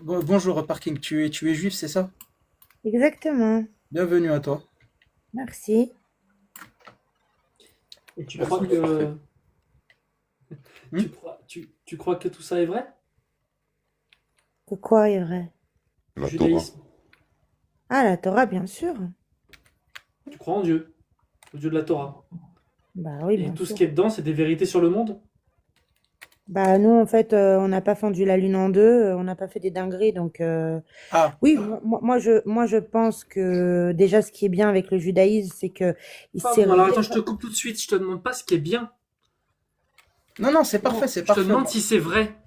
Bonjour, Parking, tu es juif, c'est ça? Exactement. Bienvenue à toi. Merci. Et tu Merci crois de t'avoir fait. que Hmm. tu crois que tout ça est vrai? Que quoi est vrai? Le La Torah. judaïsme. Ah, la Torah, bien sûr. Tu crois en Dieu, au Dieu de la Torah. Bah oui, Et bien tout ce sûr. qui est dedans, c'est des vérités sur le monde? Bah nous, en fait, on n'a pas fendu la lune en deux, on n'a pas fait des dingueries, donc Ah, oui, moi je pense que déjà ce qui est bien avec le judaïsme, c'est que il s'est Pardon, alors attends, ré- je te coupe tout de suite. Je te demande pas ce qui est bien. non, non, c'est parfait, Non, c'est je te parfait. demande si c'est vrai.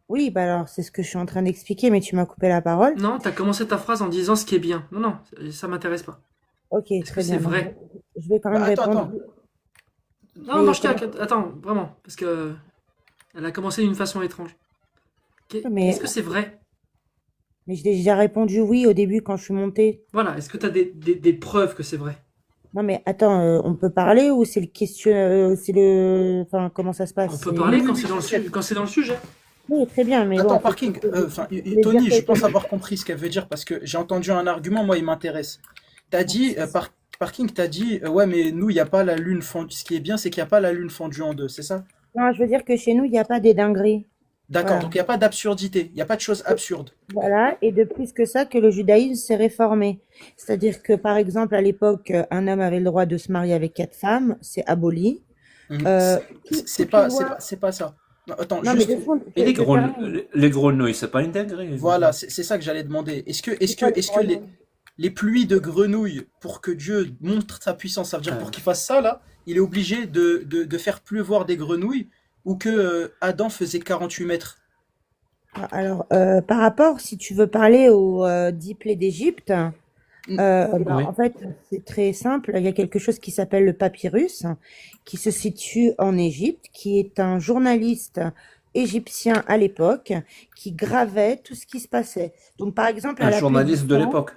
Oui, bah alors c'est ce que je suis en train d'expliquer, mais tu m'as coupé la parole. Non, t'as commencé ta phrase en disant ce qui est bien. Non, non, ça m'intéresse pas. Ok, Est-ce que très c'est bien. Donc, vrai? je vais quand Bah, même attends, répondre. attends. Non, non, Mais je tiens. comment? Attends, vraiment, parce que elle a commencé d'une façon étrange. Mais, Est-ce que c'est vrai? mais je t'ai déjà répondu oui au début quand je suis montée. Voilà, est-ce que t'as des preuves que c'est vrai? Non mais attends, on peut parler ou c'est le question, enfin comment ça se passe? On peut Oui, parler oui, quand oui, c'est dans t'inquiète. quand c'est dans le sujet. Oui, très bien, mais bon, Attends, faut que Parking, je voulais dire Tony, je quelque pense chose. avoir compris ce qu'elle veut dire parce que j'ai entendu un argument, moi, il m'intéresse. T'as dit, Parking, t'as dit, ouais, mais nous, il n'y a pas la lune fondue. Ce qui est bien, c'est qu'il n'y a pas la lune fondue en deux, c'est ça? Non, je veux dire que chez nous, il n'y a pas des dingueries. D'accord, Voilà. donc il n'y a pas d'absurdité, il n'y a pas de choses absurdes. Voilà. Et de plus que ça, que le judaïsme s'est réformé. C'est-à-dire que, par exemple, à l'époque, un homme avait le droit de se marier avec quatre femmes, c'est aboli. Mhm. Euh, toutes les lois. C'est pas ça. Non, attends, Non, mais juste, deux secondes, Et les, je termine. les grenouilles, c'est pas une dinguerie, voilà, madame. c'est ça que j'allais demander. C'est quoi les Est-ce que grenouilles? les pluies de grenouilles, pour que Dieu montre sa puissance, ça veut dire Euh, pour qu'il fasse ça, là, il est obligé de faire pleuvoir des grenouilles, ou que Adam faisait 48 mètres. Alors, par rapport, si tu veux parler aux 10 plaies d'Égypte, Mm. ben, oui. en fait, c'est très simple. Il y a quelque chose qui s'appelle le papyrus, qui se situe en Égypte, qui est un journaliste égyptien à l'époque, qui gravait tout ce qui se passait. Donc, par exemple, à Un la plaie du journaliste de sang, l'époque.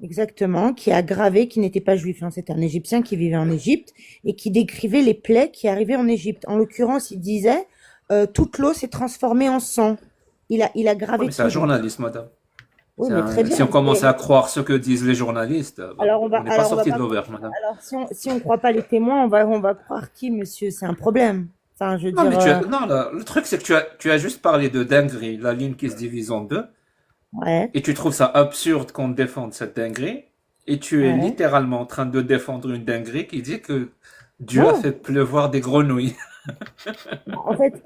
exactement, qui a gravé, qui n'était pas juif, hein, c'était un Égyptien qui vivait en Égypte et qui décrivait les plaies qui arrivaient en Égypte. En l'occurrence, il disait, toute l'eau s'est transformée en sang. Il a Oui, gravé mais c'est un tout. Donc, journaliste, madame. oui, mais très Si on bien. commence à croire ce que disent les journalistes, bah, on n'est pas Alors on va sorti de pas. l'auberge, madame. Alors si on croit pas les témoins, on va croire qui, monsieur? C'est un problème. Enfin, je veux Non, dire, mais non, le truc, c'est que tu as juste parlé de dinguerie, la ligne qui se divise en deux, ouais, et tu trouves ça absurde qu'on défende cette dinguerie, et tu es ouais. littéralement en train de défendre une dinguerie qui dit que Dieu a Non, fait pleuvoir des grenouilles.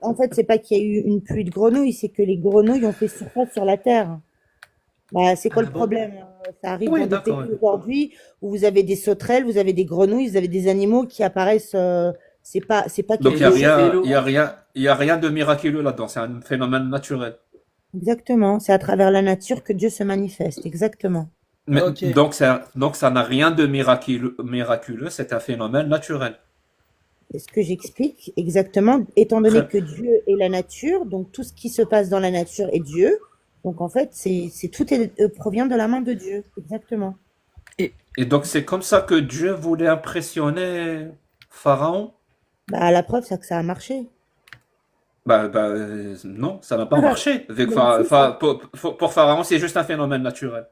en fait, c'est pas qu'il y a eu une pluie de grenouilles, c'est que les grenouilles ont fait surface sur la terre. Bah, c'est quoi le Ah bon? problème? Ça arrive dans Oui, des d'accord. pays aujourd'hui où vous avez des sauterelles, vous avez des grenouilles, vous avez des animaux qui apparaissent. C'est pas Donc quelque il y a chose. Et rien, l'eau? il y a rien de miraculeux là-dedans. C'est un phénomène naturel. Exactement. C'est à travers la nature que Dieu se manifeste. Exactement. Mais, Ok. donc ça n'a rien de miraculeux. C'est un phénomène naturel. C'est ce que j'explique exactement, étant donné Très- que Dieu est la nature, donc tout ce qui se passe dans la nature est Dieu. Donc en fait, provient de la main de Dieu. Exactement. Et, Et donc c'est comme ça que Dieu voulait impressionner Pharaon. Bah, la preuve, c'est que ça a marché. Non, ça n'a pas marché. Mais si, Pour Pharaon, c'est juste un phénomène naturel.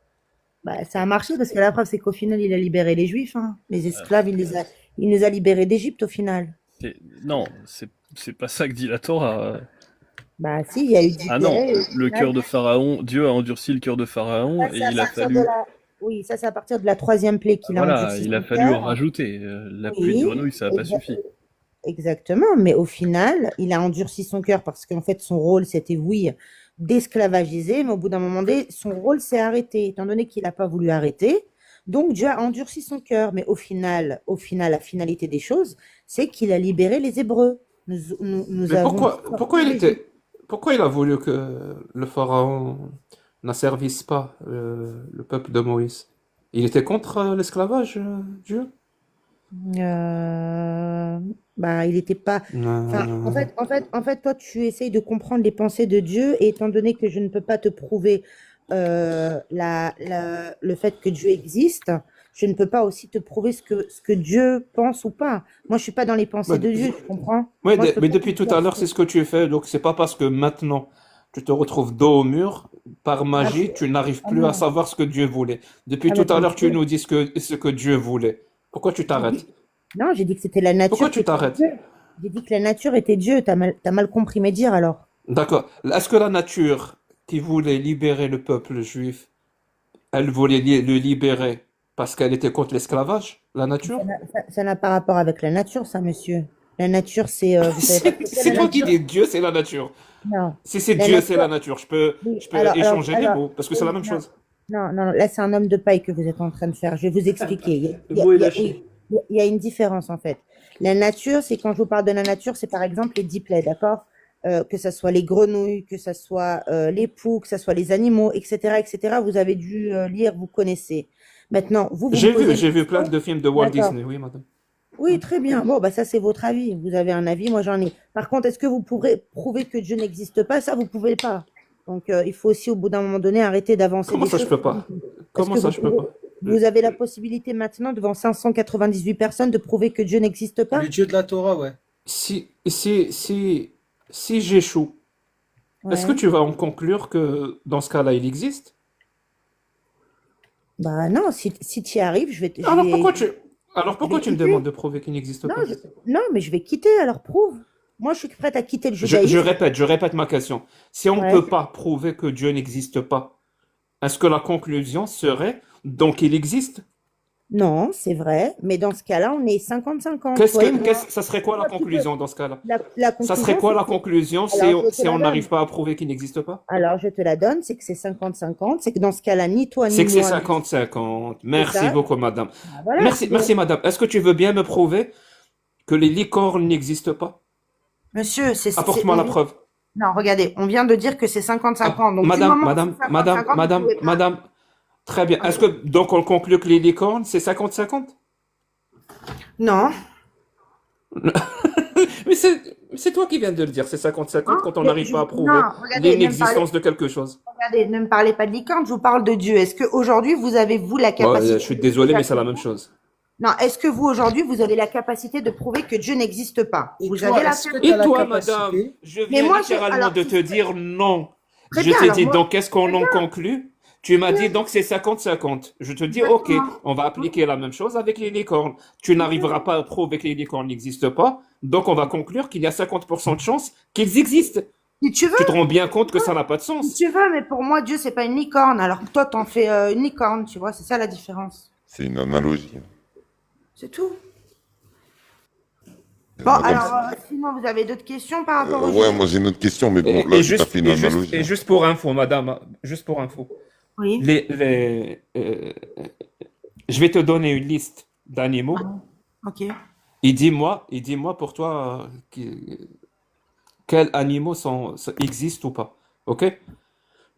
bah, ça a marché parce que la preuve, c'est qu'au final, il a libéré les Juifs, hein. Les esclaves, il les a libérés d'Égypte au final. Non, c'est pas ça que dit la Torah. Bah si, il y a eu Ah non, différé et au le final, cœur de Pharaon, Dieu a endurci le cœur de Pharaon ça, et c'est à il a partir de fallu, la... Oui, ça, c'est à partir de la troisième plaie qu'il a voilà, endurci il a son fallu en cœur. rajouter. La pluie de Oui, grenouilles, ça n'a pas suffi. exactement, mais au final, il a endurci son cœur parce qu'en fait, son rôle, c'était, oui, d'esclavagiser, mais au bout d'un moment donné, son rôle s'est arrêté, étant donné qu'il n'a pas voulu arrêter. Donc, Dieu a endurci son cœur, mais au final, la finalité des choses, c'est qu'il a libéré les Hébreux. Nous Mais avons pourquoi sorti d'Égypte. pourquoi il a voulu que le Pharaon n'asservisse pas le peuple de Moïse? Il était contre l'esclavage, Dieu? Euh, Bah, il n'était pas. Enfin, en Euh, fait, en fait, en fait, toi, tu essayes de comprendre les pensées de Dieu, et étant donné que je ne peux pas te prouver le fait que Dieu existe, je ne peux pas aussi te prouver ce que Dieu pense ou pas. Moi, je suis pas dans les bah, pensées de Dieu, tu comprends? ouais, Moi, je peux mais pas te depuis tout dire à ce l'heure, que. c'est ce que tu fais, donc c'est pas parce que maintenant tu te retrouves dos au mur, par Ah, magie, tu n'arrives ah plus à non. savoir ce que Dieu voulait. Depuis Ah, mais tout à l'heure, tu monsieur, nous dis ce que Dieu voulait. Pourquoi tu j'ai t'arrêtes? dit, non, j'ai dit que c'était la Pourquoi nature qui tu était t'arrêtes? Dieu. J'ai dit que la nature était Dieu. T'as mal compris mes dires alors. D'accord. Est-ce que la nature qui voulait libérer le peuple juif, elle voulait le libérer parce qu'elle était contre l'esclavage? La nature? Ça n'a pas rapport avec la nature, ça, monsieur. La nature, vous savez pas ce que c'est C'est la toi qui nature? dis Dieu, c'est la nature. Non. Si c'est La Dieu, c'est la nature, nature. oui. Je peux échanger les mots parce que c'est la Oui, même non. chose. Non, non, là, c'est un homme de paille que vous êtes en train de faire. Je vais vous expliquer. Le mot est Oui, lâché. il y a une différence, en fait. La nature, c'est quand je vous parle de la nature, c'est par exemple les 10 plaies, d'accord? Que ce soit les grenouilles, que ce soit les poux, que ce soit les animaux, etc., etc. Vous avez dû lire, vous connaissez. Maintenant, vous me posez une J'ai vu plein question. de films de Walt D'accord. Disney, oui, madame. Oui, très bien. Bon, bah ça, c'est votre avis. Vous avez un avis, moi j'en ai. Par contre, est-ce que vous pourrez prouver que Dieu n'existe pas? Ça, vous pouvez pas. Donc, il faut aussi, au bout d'un moment donné, arrêter d'avancer Comment des ça, je choses peux qui sont pas? fausses. Est-ce Comment que ça, je peux pas? vous avez la possibilité maintenant, devant 598 personnes, de prouver que Dieu n'existe pas? Le Dieu de la Torah, ouais. Si j'échoue, est-ce que Ouais. tu vas en conclure que dans ce cas-là, il existe? Bah non, si tu y arrives, Alors pourquoi tu, alors je vais pourquoi tu me demandes quitter. de prouver qu'il n'existe Non, pas? non, mais je vais quitter, alors prouve. Moi, je suis prête à quitter le Je judaïsme. je répète ma question. Si on ne Ouais. peut pas prouver que Dieu n'existe pas, est-ce que la conclusion serait donc il existe? Non, c'est vrai, mais dans ce cas-là, on est 50-50, toi et moi. Ça serait quoi la Toi, tu peux. conclusion dans ce cas-là? La Ça serait conclusion, quoi c'est la que conclusion alors je te si la on donne. n'arrive pas à prouver qu'il n'existe pas? Alors je te la donne, c'est que c'est 50-50, c'est que dans ce cas-là, ni toi C'est ni que c'est moi, 50-50. c'est Merci ça. beaucoup, madame. Ah, voilà. Merci, madame. Est-ce que tu veux bien me prouver que les licornes n'existent pas? Monsieur, Apporte-moi la preuve. non, regardez, on vient de dire que c'est 50-50. Donc du moment où c'est 50-50, vous pouvez pas. madame. Très bien. Est-ce que donc on conclut que les licornes, c'est 50-50? Non. Mais c'est toi qui viens de le dire, c'est 50-50 quand on Mais n'arrive pas à prouver non, regardez, l'inexistence de quelque chose. ne me parlez pas de licorne, je vous parle de Dieu. Est-ce qu'aujourd'hui, vous avez, vous, la Ouais, capacité je suis de désolé, prouver mais c'est la que- même chose. Non, est-ce que vous, aujourd'hui, vous avez la capacité de prouver que Dieu n'existe pas? Et Vous toi, avez la est-ce que capacité. tu as Et la toi, madame, capacité? je Mais viens moi, littéralement alors, de te dire non. très Je bien, t'ai alors dit, moi, donc qu'est-ce qu'on en conclut? Tu m'as dit, donc c'est 50-50. Je te dis, ok, exactement. on va appliquer la même chose avec les licornes. Tu n'arriveras pas à prouver que les licornes n'existent pas, donc on va conclure qu'il y a 50% de chances qu'ils existent. Si tu veux, Tu te rends bien compte que ça n'a pas de si sens. tu veux, mais pour moi, Dieu, c'est pas une licorne. Alors que toi, t'en fais une licorne, tu vois, c'est ça la différence. C'est une analogie. C'est tout. Et Bon, madame, alors, sinon, vous avez d'autres questions par rapport au ouais, Jésus? moi j'ai une autre question, mais bon, Et, là, et j'ai pas juste, fait une et juste, analogie. et juste pour info, madame, juste pour info, Oui. je vais te donner une liste d'animaux Ok. et dis-moi pour toi quels animaux existent ou pas. Ok?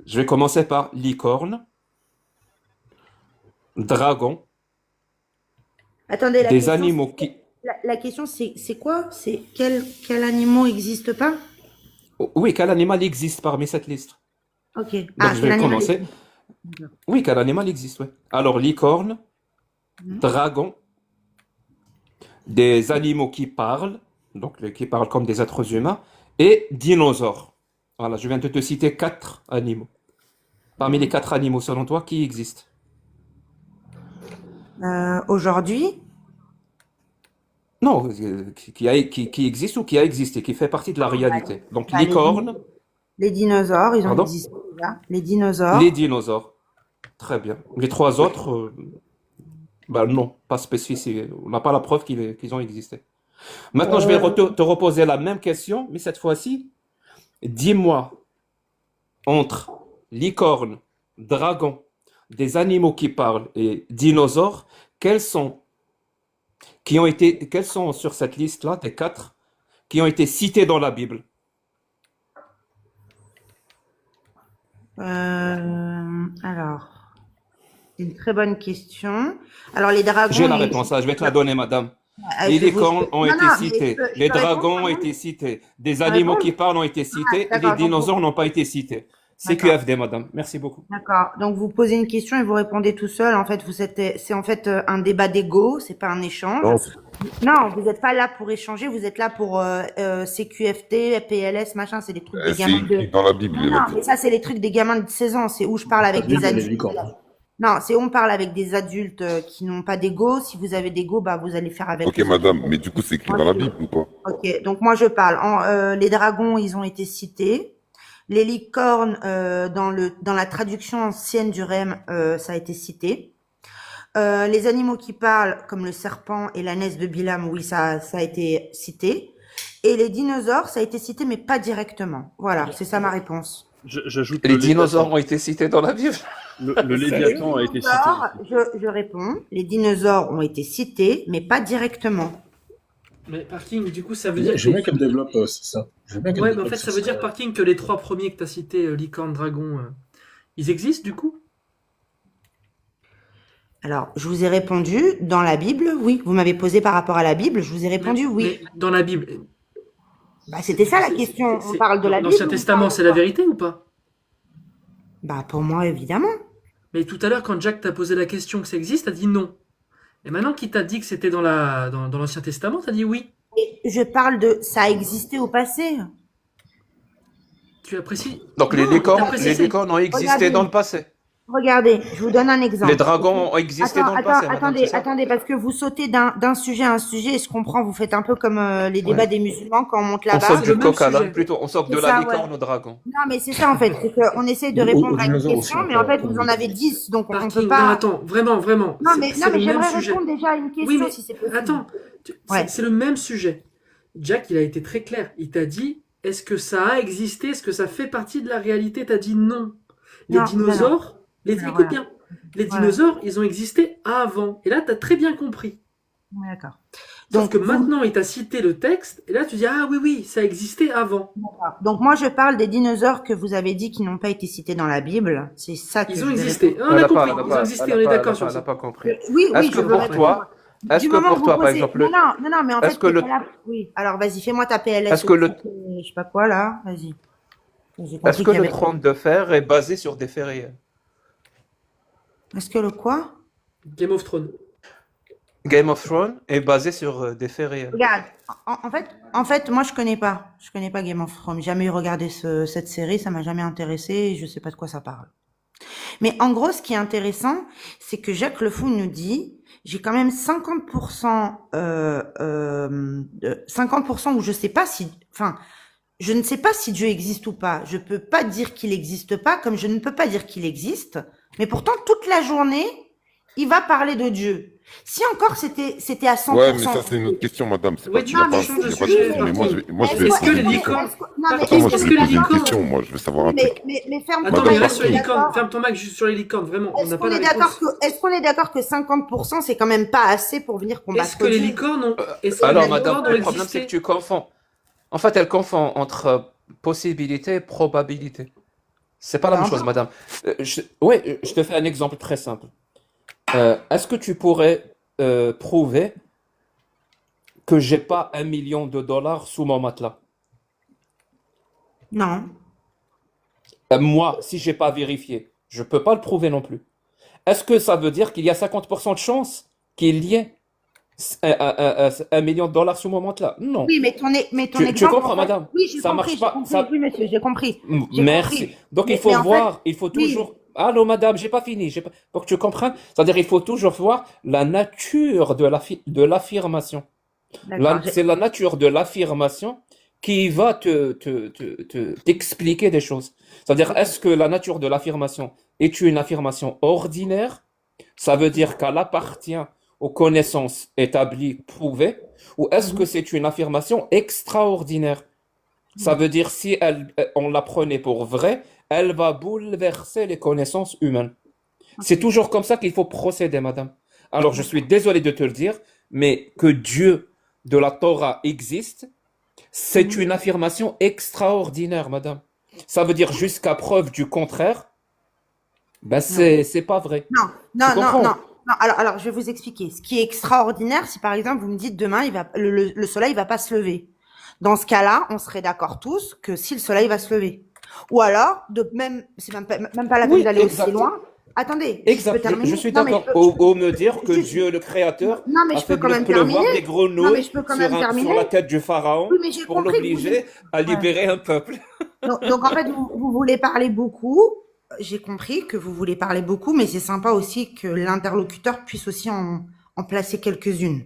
Je vais commencer par licorne, dragon, Attendez, la des question, animaux qui. la question, c'est quoi? C'est quel animal n'existe pas? Oui, quel animal existe parmi cette liste? Ok. Donc Ah, je quel vais animal commencer. existe? D'accord. Oui, quel animal existe, ouais. Alors, licorne, Mhm. dragon, des animaux qui parlent, donc qui parlent comme des êtres humains, et dinosaures. Voilà, je viens de te citer 4 animaux. Parmi les 4 animaux, selon toi, qui existent? Aujourd'hui, Non, qui existe ou qui a existé, qui fait partie de la réalité. Donc, bah, licorne, les dinosaures, ils ont pardon, existé déjà. Les dinosaures. les dinosaures. Très bien. Les 3 autres, bah non, pas spécifiés. On n'a pas la preuve qu'ils ont existé. Maintenant, je vais te reposer la même question, mais cette fois-ci, dis-moi, entre licorne, dragon, des animaux qui parlent et dinosaures, quels sont sur cette liste-là, des 4, qui ont été cités dans la Bible? Alors, c'est une très bonne question. Alors, les dragons. J'ai la réponse, je vais te la donner, madame. Les licornes ont été cités, les dragons ont été cités, des animaux qui parlent ont été cités, et les dinosaures n'ont pas été cités. D'accord. CQFD, madame. Merci beaucoup. D'accord. Donc vous posez une question et vous répondez tout seul. En fait, c'est en fait un débat d'ego, c'est pas un échange. Non, Non, vous n'êtes pas là pour échanger, vous êtes là pour CQFT, PLS, machin, c'est des trucs des c'est gamins de. écrit dans la Bible, Non, il non, a dit. mais ça c'est les trucs des gamins de 16 ans. C'est où je parle avec des Bible et les adultes. licornes. Non, c'est où on parle avec des adultes qui n'ont pas d'ego. Si vous avez d'ego, bah vous allez faire avec Ok, les autres. madame, mais du coup, c'est écrit Moi, dans la je- Bible ou pas? Ok, donc moi je parle. Les dragons, ils ont été cités. Les licornes, dans la traduction ancienne du REM, ça a été cité. Les animaux qui parlent, comme le serpent et l'ânesse de Bilam, oui, ça a été cité. Et les dinosaures, ça a été cité, mais pas directement. Voilà, c'est ça ma réponse. J'ajoute Les le dinosaures ont été cités dans la Bible. Le Léviathan a été cité. Dinosaures, je réponds. Les dinosaures ont été cités, mais pas directement. Mais Parking, du coup, ça veut dire Je veux bien que... qu'elle développe c'est ça. Je veux bien qu'elle Ouais, mais en développe fait, sur ça veut dire, Parking, que les 3 premiers que tu as cités, licorne, dragon, ils existent, du coup? Alors, je vous ai répondu dans la Bible, oui. Vous m'avez posé par rapport à la Bible, je vous ai répondu oui. Mais dans la Bible... Bah, c'était ça la question. On parle de la Bible. L'Ancien ou on Testament, parle c'est de la quoi? vérité ou pas? Bah, pour moi, évidemment. Mais tout à l'heure, quand Jack t'a posé la question que ça existe, t'as dit non. Et maintenant qu'il t'a dit que c'était dans l'Ancien Testament, t'as dit oui. Et je parle de ça a existé au passé. Tu apprécies. Donc Non, les t'as licornes précisé. ont existé Regardez. dans le passé. Regardez, je vous donne un exemple. Les dragons ont existé dans le passé, madame, attendez, c'est ça attendez, parce que vous sautez d'un sujet à un sujet, et je comprends, vous faites un peu comme les débats des musulmans quand on monte On là-bas. saute c'est le du même coq à l'âne, sujet. plutôt. On saute de C'est la ça, licorne ouais. au dragon. Non, mais c'est ça en fait, c'est qu'on essaie de Au- répondre au à une dinosaure question, aussi, mais en fait pour vous en lui. avez 10, donc on Parking, peut non, pas. attends, vraiment. Non, mais C'est le même j'aimerais sujet. répondre déjà à une question Oui, mais si c'est possible. attends, Ouais. c'est le même sujet. Jack, il a été très clair. Il t'a dit, est-ce que ça a existé? Est-ce que ça fait partie de la réalité? T'as dit non. Les Non, dinosaures, Alors, écoute voilà. bien, les Voilà. dinosaures, ils ont existé avant. Et là, t'as très bien compris. Ouais, d'accord. Sauf Donc, que vous- maintenant, il t'a cité le texte, et là, tu dis, ah oui, oui, ça existait avant. D'accord. Donc moi je parle des dinosaures que vous avez dit qui n'ont pas été cités dans la Bible. C'est ça que Ils je ont vais existé. répondre. On a Elle a compris, elle a ils ont existé, on est d'accord sur elle a ça. pas compris. Oui, Est-ce oui, que je veux pour répondre. toi, est-ce Du que moment pour où toi, vous par posez- exemple, non, mais en est-ce fait, que le- c'est pas là- oui. Alors, vas-y, fais-moi ta PLS. Est-ce que le- Je sais pas quoi, là. Vas-y. J'ai est-ce compris que qu'il y le avait- trône de fer est basé sur des faits réels? Est-ce que le quoi? Game of Thrones. Game of Thrones est basé sur des faits réels. Regarde, en fait, moi, je connais pas. Je connais pas Game of Thrones. J'ai jamais regardé cette série, ça m'a jamais intéressé et je sais pas de quoi ça parle. Mais en gros, ce qui est intéressant, c'est que Jacques Le Fou nous dit, j'ai quand même 50%, 50% où je sais pas si, enfin, je ne sais pas si Dieu existe ou pas. Je peux pas dire qu'il existe pas, comme je ne peux pas dire qu'il existe. Mais pourtant, toute la journée, il va parler de Dieu. Si encore c'était à 100%. Ouais, mais ça, c'est une autre question, madame. C'est Ouais, pas tu qu'il a vas pas, changer de il y a pas de sujet, souci, mais moi, je Martin. vais Est-ce que poser les une licornes- question. Non, mais Attends, moi, est-ce je que vais les poser une licornes- question, moi, je veux savoir un truc. Mais ferme Attends, ton mais Madame, reste sur les ok. licornes. Ferme ton mic juste sur les licornes, vraiment. On Est-ce n'a qu'on pas la est d'accord réponse. est-ce qu'on est d'accord que 50% c'est quand même pas assez pour venir combattre Est-ce que les Dieu? licornes ont, est-ce que Alors, les madame, licornes ont le problème, c'est que existé? tu confonds. En fait, elle confond entre possibilité et probabilité. C'est pas la même Pardon? chose, madame. Oui, je te fais un exemple très simple. Est-ce que tu pourrais prouver que j'ai pas $1 million sous mon matelas? Non. Moi, si j'ai pas vérifié, je peux pas le prouver non plus. Est-ce que ça veut dire qu'il y a 50% de chance qu'il y ait $1 million sous mon matelas? Non. Oui, mais ton Tu exemple. comprends, en fait- madame? Oui, j'ai Ça compris, marche pas, j'ai compris. ça- Oui, monsieur, j'ai compris. J'ai Merci. compris. Donc Mais- il faut mais en voir, il faut oui. toujours. Allô, madame, j'ai pas fini. Pour que tu comprennes, c'est-à-dire il faut toujours voir la nature de l'affirmation. D'accord. C'est la nature de l'affirmation qui va t'expliquer des choses. C'est-à-dire, est-ce que la nature de l'affirmation est une affirmation ordinaire? Ça veut dire qu'elle appartient aux connaissances établies, prouvées, ou est-ce que c'est une affirmation extraordinaire? Ça veut dire si on la prenait pour vraie, elle va bouleverser les connaissances humaines. C'est toujours comme ça qu'il faut procéder, madame. Alors, je suis désolé de te le dire, mais que Dieu de la Torah existe, c'est une affirmation extraordinaire, madame. Ça veut dire jusqu'à preuve du contraire, ben c'est pas vrai. Non, non, Tu non, comprends? non. Non, alors, je vais vous expliquer. Ce qui est extraordinaire, si par exemple, vous me dites demain, le soleil va pas se lever. Dans ce cas-là, on serait d'accord tous que si le soleil va se lever. Ou alors, c'est même pas la peine Oui, d'aller aussi exact. loin. Attendez, je peux Exact, terminer? je suis Non, mais d'accord. je peux- Ou me dire que juste- Dieu, le Créateur, Non, mais a je peux fait quand même pleuvoir terminer. des Non, mais grenouilles je peux quand sur, même terminer. sur la tête du pharaon Oui, mais j'ai pour compris que vous l'obliger à Ouais. libérer un peuple. Donc, en fait, vous voulez parler beaucoup. J'ai compris que vous voulez parler beaucoup, mais c'est sympa aussi que l'interlocuteur puisse aussi en placer quelques-unes.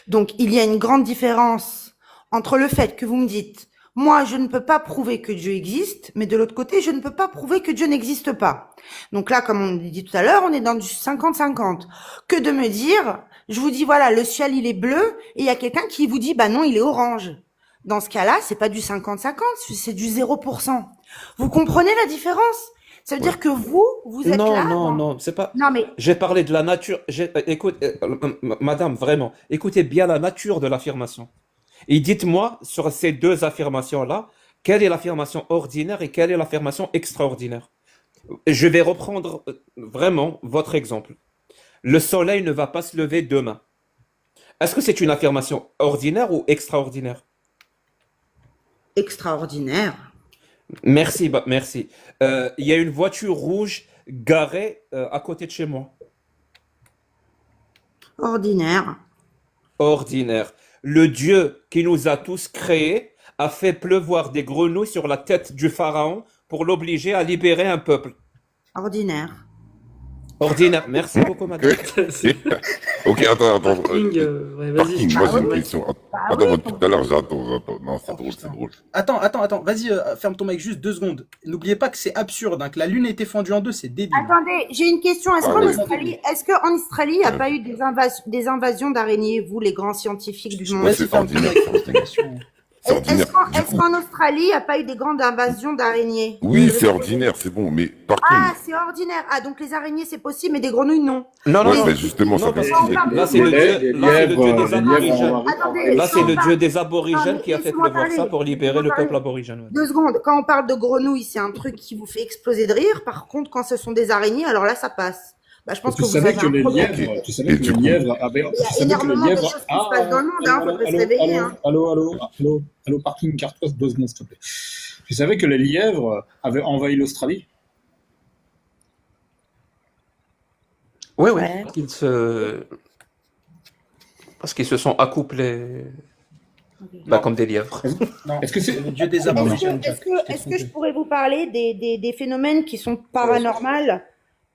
Donc, il y a une grande différence entre le fait que vous me dites, moi, je ne peux pas prouver que Dieu existe, mais de l'autre côté, je ne peux pas prouver que Dieu n'existe pas. Donc là, comme on dit tout à l'heure, on est dans du 50-50. Que de me dire, je vous dis, voilà, le ciel, il est bleu, et il y a quelqu'un qui vous dit, bah non, il est orange. Dans ce cas-là, c'est pas du 50-50, c'est du 0%. Vous comprenez la différence? Ça veut dire que vous êtes Non, là. non, non, c'est pas. Non, mais J'ai parlé de la nature. Écoute, madame, vraiment, écoutez bien la nature de l'affirmation. Et dites-moi sur ces deux affirmations-là, quelle est l'affirmation ordinaire et quelle est l'affirmation extraordinaire? Je vais reprendre vraiment votre exemple. Le soleil ne va pas se lever demain. Est-ce que c'est une affirmation ordinaire ou extraordinaire? extraordinaire. Merci, merci. Il y a une voiture rouge garée à côté de chez moi. Ordinaire. Ordinaire. Le Dieu qui nous a tous créés a fait pleuvoir des grenouilles sur la tête du pharaon pour l'obliger à libérer un peuple. Ordinaire. Ordinaire. Merci beaucoup, madame. Ok, attends. Parking, ouais, vas-y. Parking, moi j'ai une oui. question. Bah Attends, oui, tout à l'heure, j'attends. Non, c'est Oh, drôle, putain. c'est drôle. Attends, vas-y, ferme ton mic juste 2 secondes. N'oubliez pas que c'est absurde, hein, que la Lune était fendue en deux, c'est débile. Attendez, j'ai une question. Est-ce Ah qu'en oui. Australie, il n'y a pas eu des invasions d'araignées, vous, les grands scientifiques du monde? Ouais, Vas-y, c'est ferme ton ordinaire. mic, pose ta question. C'est ordinaire. Du Est-ce coup, qu'en Australie, il n'y a pas eu des grandes invasions d'araignées? oui, c'est ordinaire, c'est bon, mais parking. Ah, c'est ordinaire. Ah, donc les araignées, c'est possible, mais des grenouilles, non. Non, non, Ouais, non. mais justement, ça Non, fait parce style. que là, c'est le dieu, là, c'est le dieu des aborigènes. Attendez, Là, si c'est on le parle- dieu des aborigènes Non, mais qui a fait laissez-moi pleuvoir ça parler. pour libérer le Laissez-moi peuple parler. aborigène. Ouais. 2 secondes. Quand on parle de grenouilles, c'est un truc qui vous fait exploser de rire. Par contre, quand ce sont des araignées, alors là, ça passe. Bah, je pense Tu que vous savais avez que un les problème. lièvres, tu Et savais que du les coup- lièvres avaient, Il y tu a savais que les énormément de lièvres, choses qui se passent dans le monde, hein, faut pas se réveiller, hein. allô, parking, carte-toi 2 secondes, s'il te plaît. Tu savais que les lièvres avaient envahi l'Australie? Oui, oui. Ouais. Parce qu'ils se sont accouplés comme des lièvres. Non, Est-ce que c'est- le dieu des Est-ce aborigènes, que, Jack. est-ce que, est-ce que je pourrais vous parler des phénomènes qui sont paranormaux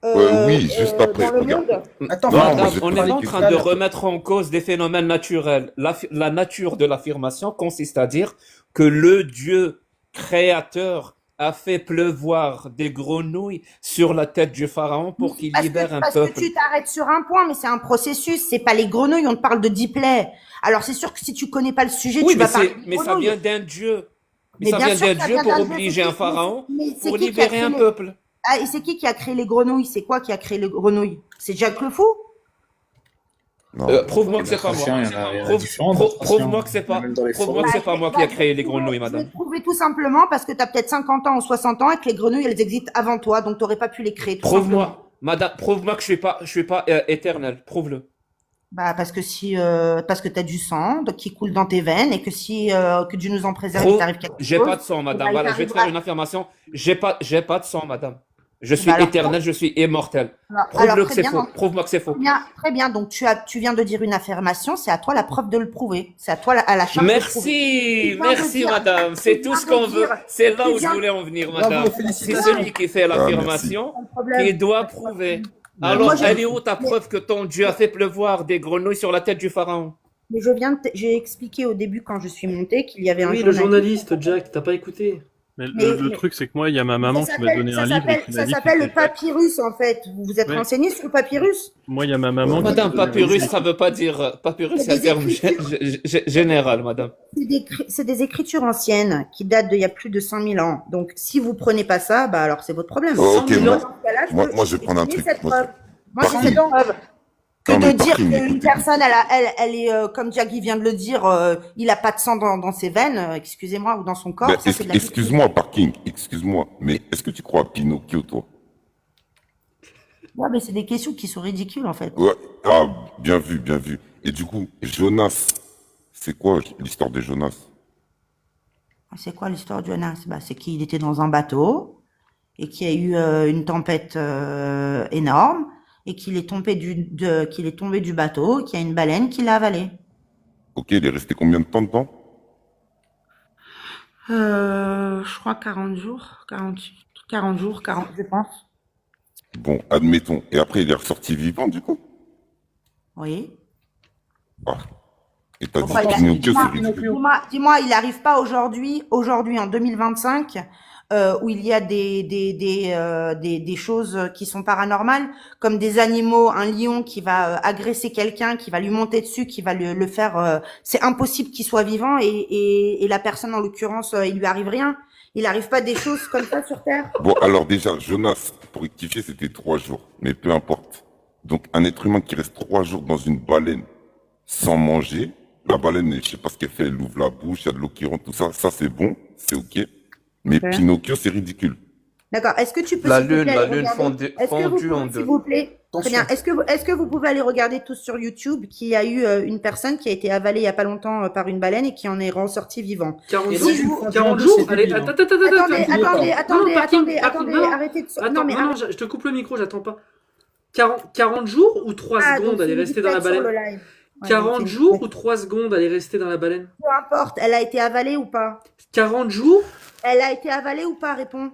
Oui, juste après, dans le regarde. monde? Attends, Non, madame, moi, Madame, j'ai on pas est dit en qu'il train fallait- de remettre en cause des phénomènes naturels. La nature de l'affirmation consiste à dire que le Dieu créateur a fait pleuvoir des grenouilles sur la tête du pharaon pour qu'il libère un Parce que peuple. tu t'arrêtes sur un point, mais c'est un processus. C'est pas les grenouilles, on te parle de diplay. Alors c'est sûr que si tu connais pas le sujet, Oui, tu vas parler de mais ça grenouilles. vient d'un Dieu. Mais Mais ça bien vient sûr d'un que ça Dieu vient pour d'un Dieu, obliger c'est un qui- pharaon mais c'est pour qui qui a libérer créé un les- peuple. Ah, et c'est qui a créé les grenouilles? C'est quoi qui a créé les grenouilles? C'est Jack le Fou? Non. Prouve-moi que c'est pas moi. Il y en a Prouve- différentes. Prouve-moi que c'est pas. Même dans les Prouve-moi forêts. que c'est pas moi qui a créé les Je grenouilles, vais madame. te prouver tout simplement parce que tu as peut-être 50 ans ou 60 ans et que les grenouilles, elles existent avant toi, donc tu n'aurais pas pu les créer. tout simplement. Prouve-moi, madame, prouve-moi que je suis pas éternel. Prouve-le. Bah, parce que parce que tu as du sang qui coule dans tes veines et que que Dieu nous en préserve, Prouve- il t'arrive quelque J'ai chose. pas de sang, madame. bah, il Voilà, je vais te t'arrivera- faire une affirmation. J'ai pas de sang, madame. Je suis Bah, alors- éternel, je suis immortel. Alors, Prouve-le que très c'est bien, faux. donc, Prouve-moi que c'est faux. très bien. Donc, tu viens de dire une affirmation, c'est à toi la preuve de le prouver. C'est à toi à la charge de le prouver. Merci, Tu viens de merci, dire- madame. C'est tu tout ce viens de qu'on veut. dire- C'est là tu où je viens- voulais en venir, Bravo, madame. C'est félicitations. celui qui fait l'affirmation Pas de problème. qui doit prouver. Mais Alors, moi, j'ai- elle est où ta preuve que ton Dieu a fait pleuvoir des grenouilles sur la tête du pharaon? Mais j'ai expliqué au début quand je suis montée qu'il y avait un Oui, le journaliste, Jack, t'as pas écouté. Mais Mais- le truc, c'est que moi, il y a ma maman Ça qui m'a donné un livre et qui m'a ça dit que s'appelle le c'était- papyrus en fait. Vous vous êtes Ouais. renseigné sur le papyrus? Moi, il y a ma maman qui m'a Madame, donné un papyrus, livre. ça veut pas dire. Papyrus, c'est un des terme écritures. général, madame. C'est des écritures anciennes qui datent d'il y a plus de 100 000 ans. Donc si vous prenez pas ça, bah alors c'est votre problème. Oh, ok, Dans moi- ce cas-là, moi, je vais prendre un donner truc. cette Moi, preuve. Moi, j'ai Parking. cette preuve. Que Non, de mais dire parking, qu'une écoutez. personne, elle est, comme Jackie vient de le dire, il a pas de sang dans ses veines, excusez-moi, ou dans son corps. Ben, ça, c'est de la excuse-moi, parking, excuse-moi, mais est-ce que tu crois à Pinocchio, toi? Ouais, mais c'est des questions qui sont ridicules, en fait. Ouais. Ah, bien vu, bien vu. Et du coup, Jonas, c'est quoi l'histoire de Jonas? C'est quoi l'histoire de Jonas? Bah, c'est qu'il était dans un bateau et qu'il y a eu une tempête énorme et qu'il est tombé du bateau, qu'il y a une baleine qui l'a avalé. Ok, il est resté combien de temps dedans? Je crois 40 jours, 40 jours, 40, je pense. Bon, admettons. Et après, il est ressorti vivant, du coup? Oui. Ah. Et t'as dit Pourquoi il a- Pinocchio, dis-moi, c'est ridicule. dis-moi, il n'arrive pas aujourd'hui en 2025, où il y a des choses qui sont paranormales, comme des animaux, un lion qui va agresser quelqu'un, qui va lui monter dessus, qui va le faire. C'est impossible qu'il soit vivant et la personne en l'occurrence, il lui arrive rien. Il n'arrive pas des choses comme ça sur Terre. Bon, alors déjà, Jonas, pour rectifier, c'était 3 jours. Mais peu importe. Donc, un être humain qui reste 3 jours dans une baleine sans manger, la baleine, je sais pas ce qu'elle fait, elle ouvre la bouche, il y a de l'eau qui rentre, tout ça, ça c'est bon, c'est ok. Mais Ok. Pinocchio, c'est ridicule. D'accord. Est-ce que tu peux, La s'il te lune, plaît, la aller lune regarder Est-ce que vous fondue en pouvez, s'il deux. vous plaît, très bien. Attention. Est-ce que vous pouvez aller regarder tous sur YouTube qu'il y a eu une personne qui a été avalée il y a pas longtemps par une baleine et qui en est ressorti vivant? 40 Et jours, donc, Si une vous... fondue en 40 deux, jours, c'est allez, débile, hein. attends, Attendez, Attends. attendez, non, arrêtez de... Non, attends, mais non, je te coupe le micro, j'attends pas. 40 jours ou 3 Ah, secondes, donc elle est c'est une restée dans la défaite sur le baleine? live. Ouais, donc 40 c'est une jours défaite. ou 3 secondes, elle est restée dans la baleine? Peu importe, elle a été avalée ou pas? 40 jours, Elle a été avalée ou pas, réponds.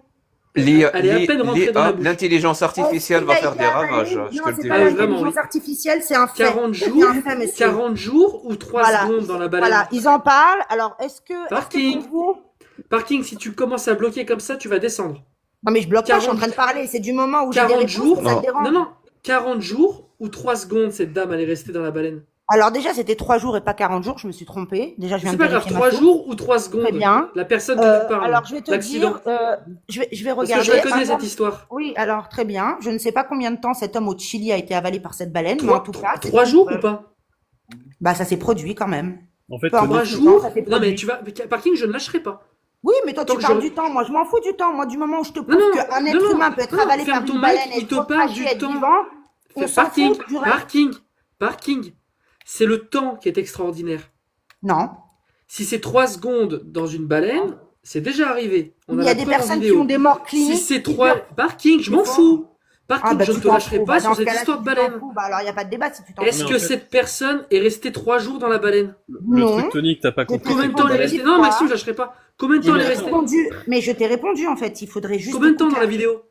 elle est à peine rentrée dans la bouche. L'intelligence artificielle Est-ce va qu'il a faire été des avalé? ravages, je Non, te le c'est dis. pas Ah, vraiment, l'intelligence oui. artificielle, c'est un fait. 40 C'est jours, un fait, monsieur. 40 jours ou 3 Voilà, secondes dans la baleine? voilà, ils en parlent. Alors, est-ce que Parking. pour vous... Parking, si tu commences à bloquer comme ça, tu vas descendre. Non, mais je bloque pas, je suis en 40 train de parler. C'est du moment où j'ai des 40 réponses jours, que ça Non. te dérange. non, non, 40 jours ou 3 secondes, cette dame, elle est restée dans la baleine. Alors déjà, c'était 3 jours et pas 40 jours, je me suis trompée. Déjà, je viens C'est de pas grave, vérifier 3 ma source. jours ou 3 secondes. Très bien. La personne qui te parle. Alors, je vais te l'accident. dire, je vais Parce que regarder. je la connais, Un cette homme- histoire. Oui, alors très bien. Je ne sais pas combien de temps cet homme au Chili a été avalé par cette baleine, mais en tout cas, c'est 3 une jours preuve. ou pas? Bah, ça s'est produit quand même. En fait, Peu importe 3 le jours? temps, ça s'est Non, mais produit. tu vas. Parking, je ne lâcherai pas. Oui, mais toi, Tant tu que parles je- du temps. Moi, je m'en fous du temps. Moi, du moment où je te Non, prouve non, qu'un non, être non, humain peut être non, avalé ferme par ton une mic, baleine et il te être parle craché, du être temps. vivant, on s'en Parking, fout du reste. parking. C'est le temps qui est extraordinaire. Non. Si c'est 3 secondes dans une baleine, c'est déjà arrivé. On Il a y a la des preuve en personnes qui vidéo. ont des morts cliniques. Si c'est qui 3 durent- parking, je m'en qui font- fous. Parking, Ah, bah, je ne tu te t'en lâcherai fous. pas Bah, sur dans ce cette cas-là, histoire si de tu t'en baleine. fous, bah, alors, il n'y a pas de débat si tu t'en Est-ce Mais que en fait- cette personne est restée 3 jours dans la baleine? Le Non. truc tonique, t'as pas compris. Combien de c'est temps que elle est la restée? baleine- Non, Quoi Maxime, je lâcherai pas. Combien de Oui, temps mais elle est Je t'ai restée? répondu, mais je t'ai répondu en fait. Il faudrait juste. Combien de temps écouter dans la la- vidéo?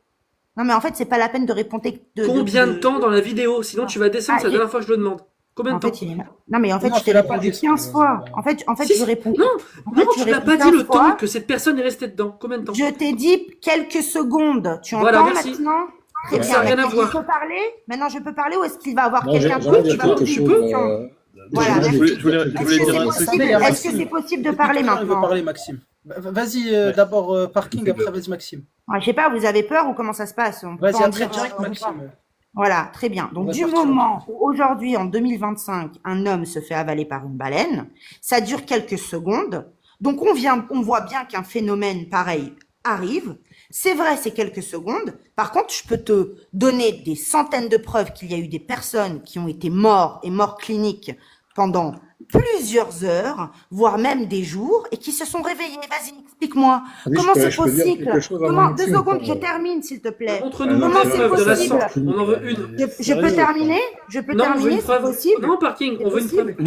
Non, mais en fait, c'est pas la peine de répondre. Combien de temps dans la vidéo? Sinon, tu vas descendre, Ah, c'est la j'ai- dernière fois que je le demande. Combien de En temps? fait, non, mais en fait, Non, je t'ai tu l'as pas répondu dit. 15 fois. En fait, Si, je réponds. Non, En fait, non, je tu n'as réponds pas dit 15 le fois. temps que cette personne est restée dedans. Combien de temps? Je t'ai dit quelques secondes. Tu Voilà, entends merci. maintenant? Très Ça bien. n'a rien à Maintenant, voir. je peux parler? Maintenant, je peux parler ou est-ce qu'il va avoir Non, quelqu'un j'aimerais d'autre qui dire va quelque poser tu une chose. peux question? Voilà, Déjà, merci. Je voulais dire Est-ce que un c'est truc. possible? Attendez, il y a Est-ce que Maxime. c'est possible de Depuis parler tout à l'heure, il veut maintenant? parler, Maxime. Vas-y, d'abord Parking, après vas-y, Maxime. Ouais, je sais pas, vous avez peur ou comment ça se passe? On peut Vas-y, pas en après dire, direct, on peut pas. Maxime. Voilà, très bien. On Donc, va du partir. moment où aujourd'hui, en 2025, un homme se fait avaler par une baleine, ça dure quelques secondes. Donc, on voit bien qu'un phénomène pareil arrive. C'est vrai, c'est quelques secondes. Par contre, je peux te donner des centaines de preuves qu'il y a eu des personnes qui ont été morts et morts cliniques pendant plusieurs heures, voire même des jours, et qui se sont réveillés. Vas-y, explique-moi. Oui, Comment je peux- c'est je peux dire possible? quelque chose avant Comment, Maxime, 2 secondes, pour- je termine, s'il te plaît. Montre-nous Comment des c'est preuves de la possible? sorte. On en veut une. Je peux terminer? Je peux Non, on veut terminer, une c'est preuve. possible? Non, Parking, on veut une possible. preuve.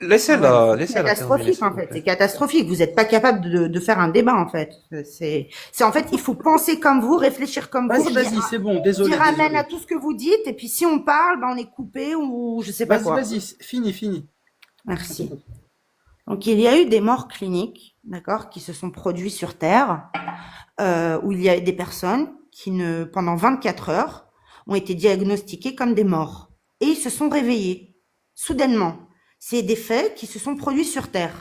Laissez-la C'est terminer, catastrophique s'il en vous fait, plaît. c'est catastrophique. Vous n'êtes pas capable de faire un débat en fait. C'est en fait, il faut penser comme vous, réfléchir comme vous, Vas-y, c'est bon, désolé. dire amen désolé. à tout ce que vous dites. Et puis si on parle, ben, on est coupé ou je sais pas Vas-y, quoi. vas-y, fini. Merci. Donc il y a eu des morts cliniques, d'accord, qui se sont produits sur Terre, où il y a des personnes qui pendant 24 heures ont été diagnostiquées comme des morts et ils se sont réveillés soudainement. C'est des faits qui se sont produits sur Terre.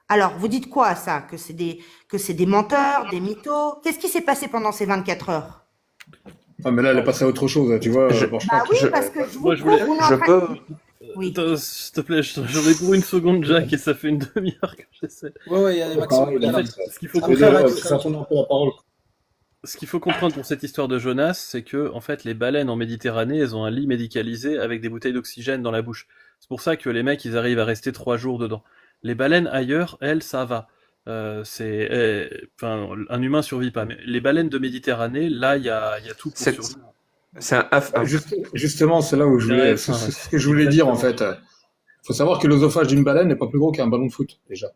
Alors vous dites quoi à ça? Que c'est des menteurs, des mythos? Qu'est-ce qui s'est passé pendant ces 24 heures? Ah, mais là, elle est passée à autre chose, tu vois. Je- franchement. Bah oui, je- parce que je vous moi, je voulais- prouve, on est en Je train peux. Oui. Attends, s'il te plaît, j'en ai pour une seconde, Jack, et ça fait une demi-heure que j'essaie. Ouais, il y a Maxime. Pareil, il a En fait, Maxime. ce qu'il faut Après, comprendre, arrête. Ça tourne un peu la parole. ce qu'il faut comprendre pour cette histoire de Jonas, c'est que, en fait, les baleines en Méditerranée, elles ont un lit médicalisé avec des bouteilles d'oxygène dans la bouche. C'est pour ça que les mecs, ils arrivent à rester 3 jours dedans. Les baleines ailleurs, elles, ça va. Enfin, un humain survit pas. Mais les baleines de Méditerranée, là, il y a tout pour C'est survivre. c'est un F1. Justement, c'est là où je voulais, c'est ce que je voulais dire en fait. Il faut savoir que l'œsophage d'une baleine n'est pas plus gros qu'un ballon de foot déjà.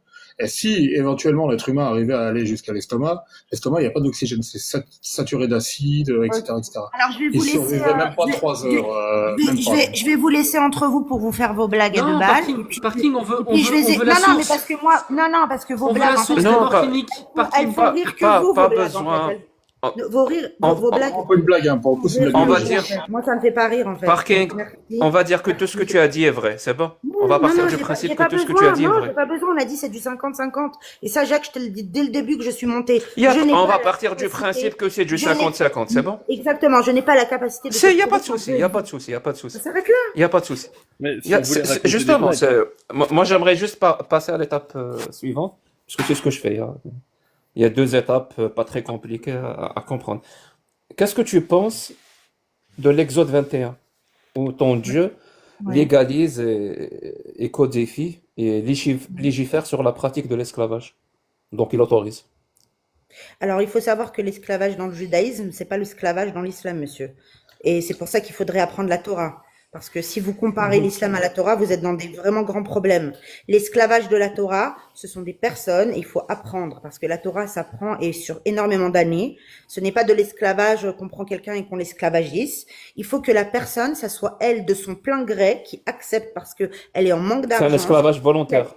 Et si éventuellement l'être humain arrivait à aller jusqu'à l'estomac, il n'y a pas d'oxygène, c'est saturé d'acide, etc., etc. Alors, je vais Il vous laisser. survivrait même pas 3 heures. Même pas. Je vais vous laisser entre vous pour vous faire vos blagues à deux Non, balles. parking, on veut, Et puis je vais. on veut la Non, non, mais source. parce que moi, non, parce que vos On veut blagues, la en fait, source Non, d'abord, pas- Clinique. elles Parking. font rire que vous, pas vos blagues, besoin. en fait. On- Vos rires, on- vos blagues. Un peu de blague, hein, pour le coup, c'est de la On va biologie. dire- Moi, ça me fait pas rire, en fait. Parking, Merci. on va dire que tout ce que tu as dit est vrai, c'est bon? On va partir du principe que tout ce que tu as dit est Non, vrai. j'ai pas besoin. On a dit c'est du 50-50. Et ça, Jacques, je te le dis dès le début que je suis montée. On va partir du principe que c'est du 50-50, c'est bon? Exactement. Je n'ai pas la capacité de. Il n'y a pas de souci, il n'y a pas de souci, il n'y a pas de souci. Ça s'arrête là. Il n'y a pas de souci. Mais si Il y a- vous voulez c'est- raconter des Justement, blagues, moi j'aimerais juste passer à l'étape suivante, parce que c'est ce que je fais. Il y a 2 étapes pas très compliquées à comprendre. Qu'est-ce que tu penses de l'Exode 21, où ton Dieu Ouais. légalise et codifie et légifère sur la pratique de l'esclavage? Donc il autorise. Alors, il faut savoir que l'esclavage dans le judaïsme, c'est pas l'esclavage dans l'islam, monsieur. Et c'est pour ça qu'il faudrait apprendre la Torah. Parce que si vous comparez l'islam à la Torah, vous êtes dans des vraiment grands problèmes. L'esclavage de la Torah, ce sont des personnes, et il faut apprendre. Parce que la Torah s'apprend et sur énormément d'années. Ce n'est pas de l'esclavage qu'on prend quelqu'un et qu'on l'esclavagisse. Il faut que la personne, ça soit elle de son plein gré, qui accepte parce que elle est en manque C'est un d'argent. esclavage volontaire.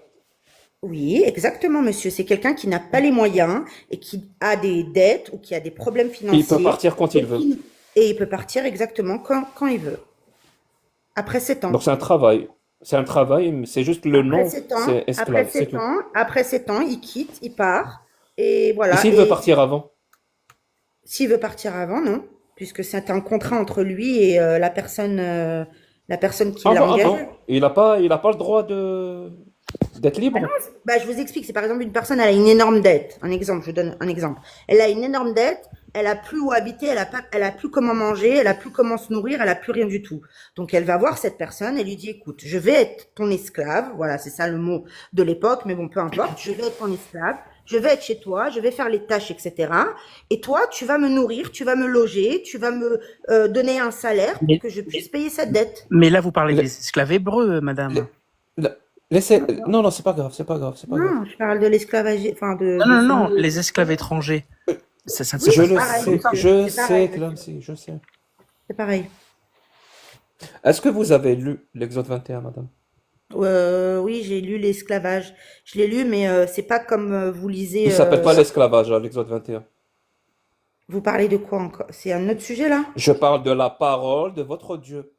Oui, exactement, monsieur. C'est quelqu'un qui n'a pas les moyens et qui a des dettes ou qui a des problèmes Il financiers. peut partir quand il veut. Et il peut partir exactement quand il veut. Après 7 ans. Donc c'est un travail. C'est un travail, mais c'est juste le nom, Après 7 ans, c'est après esclave, c'est 7 tout. ans, après 7 ans, il quitte, il part. Et Et voilà. s'il Et veut partir avant? s'il veut partir avant, non. Puisque c'est un contrat entre lui et la personne qui l'a Avant, engagé. il n'a pas le droit d'être libre? Bah, je vous explique, c'est par exemple une personne, elle a une énorme dette. Un exemple, je vous donne un exemple. Elle a une énorme dette, elle a plus où habiter, elle a plus comment manger, elle a plus comment se nourrir, elle a plus rien du tout. Donc elle va voir cette personne, elle lui dit, écoute, je vais être ton esclave, voilà, c'est ça le mot de l'époque, mais bon, peu importe, je vais être ton esclave, je vais être chez toi, je vais faire les tâches, etc. Et toi, tu vas me nourrir, tu vas me loger, tu vas me donner un salaire pour Mais- que je puisse payer cette dette. Mais là, vous parlez Le- des esclaves hébreux, madame. Laissez... Non, c'est pas grave, c'est pas grave. Non, je parle de l'esclavage, enfin de... Non, les esclaves étrangers. Ça ne Oui, Je c'est le pareil, sais, c'est je pareil, sais, Clamcy, je sais. C'est pareil. Est-ce que vous avez lu l'Exode 21, madame? Oui, j'ai lu l'esclavage. Je l'ai lu, mais c'est pas comme vous lisez. Il s'appelle pas l'esclavage, hein, l'Exode 21. Vous parlez de quoi encore? C'est un autre sujet là? Je parle de la parole de votre Dieu.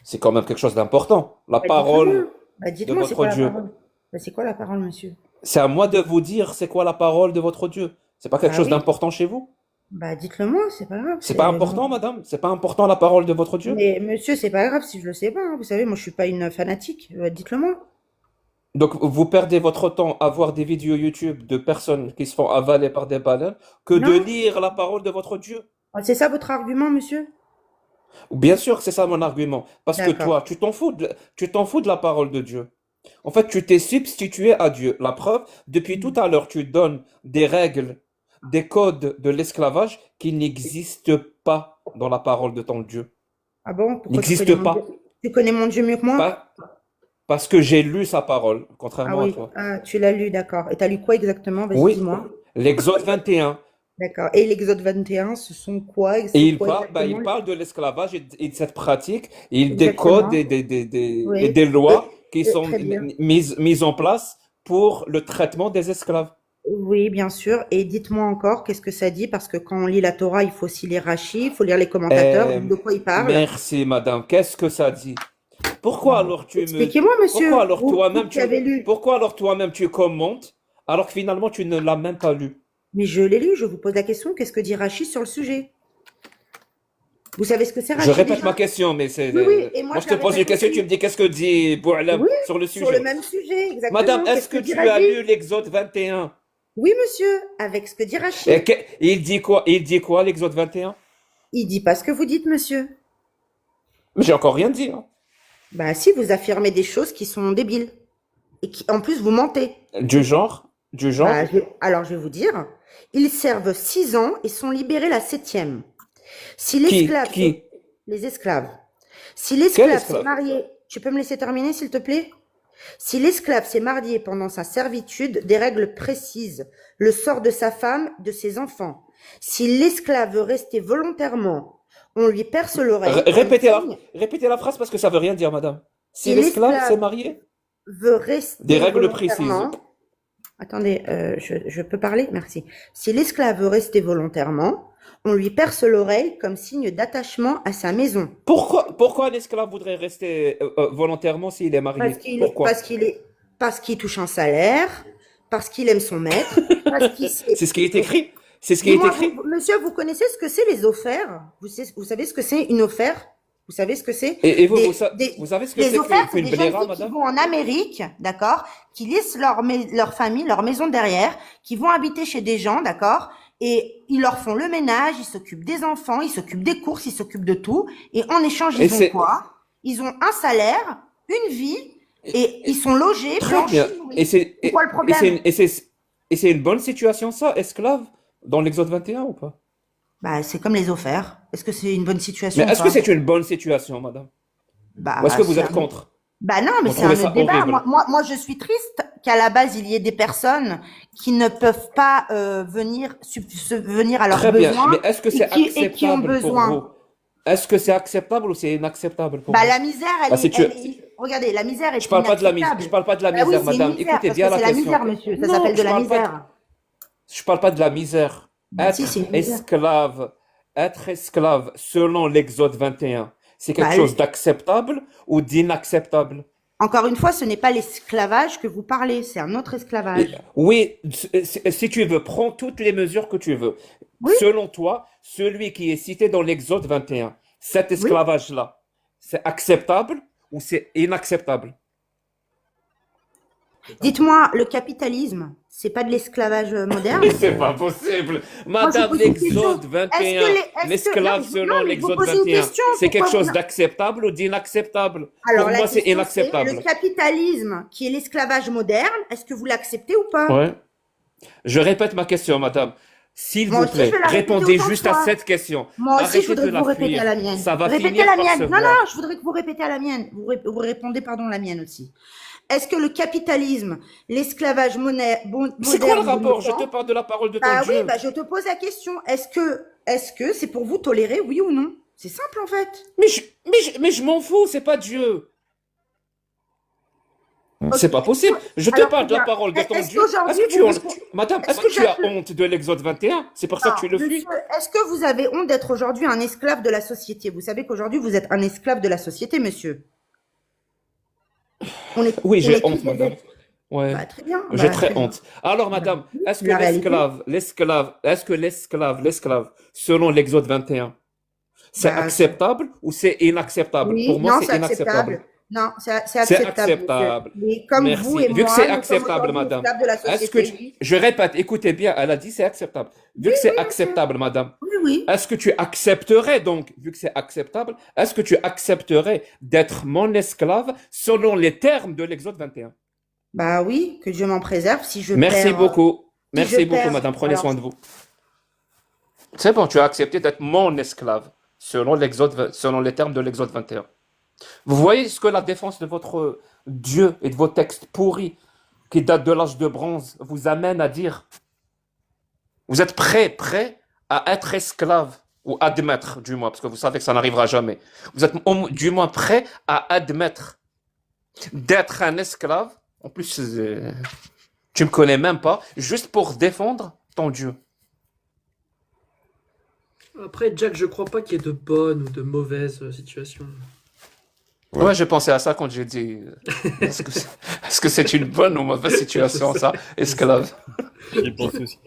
C'est quand même quelque chose d'important. La parole, Dites-moi, de c'est quoi votre la Dieu. parole? C'est quoi la parole, monsieur? c'est à moi de vous dire c'est quoi la parole de votre Dieu. C'est pas quelque Ah chose oui. d'important chez vous? Dites-le moi, c'est pas grave. C'est pas important, madame? C'est pas important la parole de votre Dieu? Mais monsieur, c'est pas grave si je le sais pas, hein. Vous savez, moi je suis pas une fanatique. Dites-le moi. Donc, vous perdez votre temps à voir des vidéos YouTube de personnes qui se font avaler par des baleines que de Non. lire la parole de votre Dieu. C'est ça votre argument, monsieur? Bien sûr que c'est ça mon argument. Parce que D'accord. toi, tu t'en fous de la parole de Dieu. En fait, tu t'es substitué à Dieu. La preuve, depuis tout à l'heure, tu donnes des règles, des codes de l'esclavage qui n'existent pas dans la parole de ton Dieu. Ah bon? Pourquoi tu N'existe connais mon pas. Dieu? Tu connais mon Dieu mieux que moi? Parce que j'ai lu sa parole, Ah contrairement à oui. toi. Ah, tu l'as lu, d'accord. Et t'as lu quoi exactement? Vas-y, Oui, dis-moi. l'Exode 21. D'accord. Et l'Exode 21, ce sont quoi? Et C'est il quoi parle, exactement? il parle de l'esclavage et de cette pratique. Et il Exactement. décode et Oui. des lois qui sont Très bien. mises en place pour le traitement des esclaves. Oui, bien sûr. Et dites-moi encore, qu'est-ce que ça dit? Parce que quand on lit la Torah, il faut aussi lire Rashi, il faut lire les commentateurs. Euh, De quoi il parle? Merci, madame. Qu'est-ce que ça dit? Pourquoi alors tu me... Expliquez-moi, monsieur. Pourquoi alors Vous toi-même qui avez lu. Pourquoi alors toi-même tu commentes alors que finalement tu ne l'as même pas lu? Mais je l'ai lu, je vous pose la question. Qu'est-ce que dit Rashi sur le sujet? Vous savez ce que c'est Rashi Je répète déjà? ma question, mais c'est... Oui, et moi, moi je je te la pose une répète question, aussi. tu me dis qu'est-ce que dit Boualem Oui, sur le sur le sujet. même sujet, exactement. Madame, est-ce Qu'est-ce que dit tu as Rashi? lu l'Exode 21? Oui, monsieur, avec ce que dit Rashi. Et il dit quoi? Il dit quoi, l'Exode 21? Il dit pas ce que vous dites, monsieur. Mais j'ai encore rien dit, hein. Bah si, vous affirmez des choses qui sont débiles. Et qui, en plus, vous mentez. Du genre? Du genre? Alors, je vais vous dire. Ils servent 6 ans et sont libérés la 7e. Si Qui? l'esclave, Qui? les esclaves. Si Quel l'esclave s'est esclave? marié, tu peux me laisser terminer, s'il te plaît? Si l'esclave s'est marié pendant sa servitude, des règles précises, le sort de sa femme, de ses enfants. Si l'esclave veut rester volontairement, on lui perce l'oreille. Répétez la phrase parce que ça veut rien dire, madame. Si Si l'esclave s'est l'esclave marié, veut des rester règles précises. volontairement, attendez, je peux parler? Merci. Si l'esclave veut rester volontairement, on lui perce l'oreille comme signe d'attachement à sa maison. Pourquoi un esclave voudrait rester volontairement s'il est marié? Pourquoi? Parce qu'il touche un salaire, parce qu'il aime son maître, parce qu'il sait. C'est ce qui est écrit. C'est ce qui est Dis-moi, écrit. monsieur, vous connaissez ce que c'est les offers? Vous savez ce que c'est une offert? Vous savez ce que c'est? Et vous, Des- vous savez ce que Les c'est offertes, c'est qu'une des jeunes bléra, filles qui madame? vont en Amérique, d'accord, qui laissent leur famille, leur maison derrière, qui vont habiter chez des gens, d'accord, et ils leur font le ménage, ils s'occupent des enfants, ils s'occupent des courses, ils s'occupent de tout, et en échange, Et ils ont c'est quoi? Ils ont un salaire, une vie, et ils sont logés, très blanchis, bien. nourris. Et c'est C'est quoi le problème? et c'est une bonne situation ça, esclave, dans l'Exode 21 ou pas? Bah, c'est comme les offerts. Est-ce que c'est une bonne situation Mais ou est-ce que pas? c'est une bonne situation, madame? Bah, Ou est-ce que vous c'est êtes un- contre? Bah non, mais Vous c'est un trouvez ça autre débat. horrible? Moi, je suis triste qu'à la base, il y ait des personnes qui ne peuvent pas venir à leurs Très bien. besoins Mais est-ce que c'est et qui ont acceptable pour besoin. vous? Est-ce que c'est acceptable ou c'est inacceptable pour Bah, vous? la misère, Ah, si tu- regardez, la misère est Je parle pas de la misère. inacceptable. Je parle pas de la Bah oui, misère, c'est une madame. misère, Écoutez parce bien que la c'est la question. misère, monsieur. Ça Non, s'appelle de je la parle pas de- misère. Je parle pas de la misère. Bah, si, c'est une misère. Être esclave selon l'Exode 21, c'est quelque Bah, chose d'acceptable ou d'inacceptable? Encore une fois, ce n'est pas l'esclavage que vous parlez, c'est un autre esclavage. Oui, si tu veux, prends toutes les mesures que tu veux. Oui. Selon toi, celui qui est cité dans l'Exode 21, cet Oui. esclavage-là, c'est acceptable ou c'est inacceptable? Dites-moi, le capitalisme, c'est pas de l'esclavage moderne? Mais c'est pas possible. Moi, je Madame, pose une question. l'Exode 21, l'esclave non, selon mais je vous l'Exode pose une 21, question. c'est quelque Pourquoi chose vous- d'acceptable ou d'inacceptable? Alors, Pour la moi, c'est question, inacceptable. le capitalisme, qui est l'esclavage moderne, est-ce que vous l'acceptez ou pas? Ouais. Je répète ma question, madame. S'il Moi vous aussi, plaît, je vais la répéter répondez autant de juste à fois. cette question. Moi aussi, je Arrêtez voudrais de que la vous répétiez fuir. à la mienne. Ça va Répétez finir la par mienne. se Non, voir. non, je voudrais que vous répétez à la mienne. Vous répondez, pardon, la mienne aussi. Est-ce que le capitalisme, l'esclavage C'est quoi le moderne de rapport? nos Je temps- te parle de la parole de ton Ah oui, Dieu. bah je te pose la question. Est-ce que c'est pour vous toléré, oui ou non? C'est simple en fait. Mais je m'en fous, c'est pas Dieu. C'est pas possible. Je te Alors, parle de la bien, parole de ton est-ce Dieu. qu'aujourd'hui, Est-ce que tu vous- Madame, est-ce est-ce que que tu as vous êtes- honte de l'Exode 21? C'est pour ça que tu le fuis. Monsieur, est-ce que vous avez honte d'être aujourd'hui un esclave de la société? Vous savez qu'aujourd'hui vous êtes un esclave de la société, monsieur. Oui, on j'ai est honte, tous madame. des- Ouais. Bah, très bien. J'ai Bah, très bien. honte. Alors, madame, est-ce que La réalité. l'esclave, selon l'Exode 21, c'est Bah, acceptable ou c'est inacceptable? Oui, Pour moi, non, c'est inacceptable. Non, c'est C'est acceptable. acceptable. monsieur. Mais comme Merci. vous et Vu que moi, c'est nous sommes acceptable, aujourd'hui madame. esclaves de la Est-ce que société, oui. je répète, écoutez bien, elle a dit c'est acceptable. Vu que c'est acceptable, madame, Oui, oui. est-ce que tu accepterais donc, vu que c'est acceptable, est-ce que tu accepterais d'être mon esclave selon les termes de l'Exode 21? Bah oui, que Dieu m'en préserve si je Merci perds. beaucoup. je Merci beaucoup, perds, madame. Prenez alors- soin de vous. C'est bon, tu as accepté d'être mon esclave selon selon les termes de l'Exode 21. Vous voyez ce que la défense de votre Dieu et de vos textes pourris qui datent de l'âge de bronze vous amène à dire? Vous êtes prêt à être esclave, ou admettre du moins, parce que vous savez que ça n'arrivera jamais. Vous êtes du moins prêt à admettre d'être un esclave, en plus tu me connais même pas, juste pour défendre ton Dieu. Après, Jack, je crois pas qu'il y ait de bonnes ou de mauvaises situations. Ouais. Ouais, j'ai pensé à ça quand j'ai dit est-ce que c'est une bonne ou mauvaise situation, ça, esclave? J'ai pensé aussi.